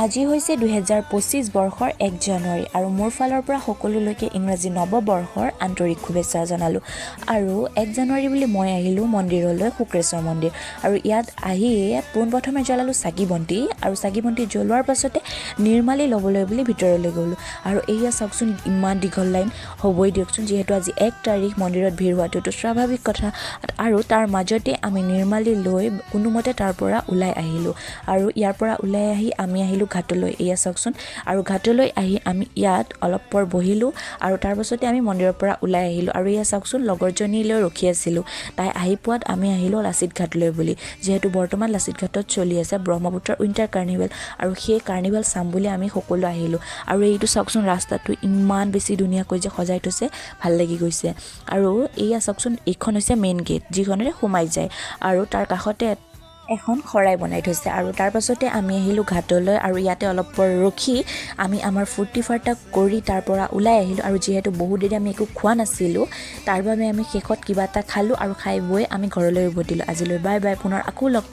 আজি হৈছে 2025 বৰ্ষৰ 1 জানুৱাৰী আৰু মোৰ ফালৰ পৰা সকলোলৈকে ইংৰাজী নৱবৰ্ষৰ আন্তৰিক শুভেচ্ছা জনালোঁ। আৰু 1 জানুৱাৰী বুলি মই আহিলোঁ মন্দিৰলৈ, শুক্ৰেশ্বৰ মন্দিৰ। আৰু ইয়াত আহি পোনপ্ৰথমে জ্বলালোঁ চাকি বন্তি আৰু চাকি বন্তি জ্বলোৱাৰ পাছতে নিৰ্মালি ল'বলৈ বুলি ভিতৰলৈ গ'লোঁ। আৰু এয়া চাওকচোন ইমান দীঘল লাইন হ'বই দিয়কচোন, যিহেতু আজি 1 তাৰিখ মন্দিৰত ভিৰ হোৱাটোতো স্বাভাৱিক কথা। আৰু তাৰ মাজতে আমি নিৰ্মালি লৈ কোনোমতে তাৰ পৰা ওলাই আহিলোঁ। আৰু ইয়াৰ পৰা ওলাই আহি আমি আহিলোঁ ঘাটলৈ, এয়া চাওকচোন। আৰু ঘাটলৈ আহি আমি ইয়াত অলপ পৰ বহিলোঁ আৰু তাৰ পাছতে আমি মন্দিৰৰ পৰা ওলাই আহিলোঁ। আৰু এয়া চাওকচোন লগৰজনীলৈ ৰখি আছিলোঁ, তাই আহি পোৱাত আমি আহিলোঁ লাচিত ঘাটলৈ বুলি, যিহেতু বৰ্তমান লাচিত ঘাটত চলি আছে ব্ৰহ্মপুত্ৰৰ উইণ্টাৰ কাৰ্নিভেল আৰু সেই কাৰ্নিভেল চাম বুলি আমি সকলো আহিলোঁ। আৰু এইটো চাওকচোন ৰাস্তাটো ইমান বেছি ধুনীয়াকৈ যে সজাই থৈছে, ভাল লাগি গৈছে। আৰু এয়া চাওকচোন এইখন হৈছে মেইন গেট, যিখনেৰে সোমাই যায় আৰু তাৰ কাষতে এখন শৰাই বনাই থৈছে। আৰু তাৰ পাছতে আমি আহিলোঁ ঘাটলৈ আৰু ইয়াতে অলপ পৰ ৰখি আমি আমাৰ ফূৰ্তি ফাৰ্তা কৰি তাৰ পৰা ওলাই আহিলোঁ। আৰু যিহেতু বহু দেৰি আমি একো খোৱা নাছিলোঁ, তাৰ বাবে আমি শেষত কিবা এটা খালোঁ আৰু খাই বৈ আমি ঘৰলৈ উভতিলোঁ। আজিলৈ বাই বাই, পুনৰ আকৌ লগ পাম।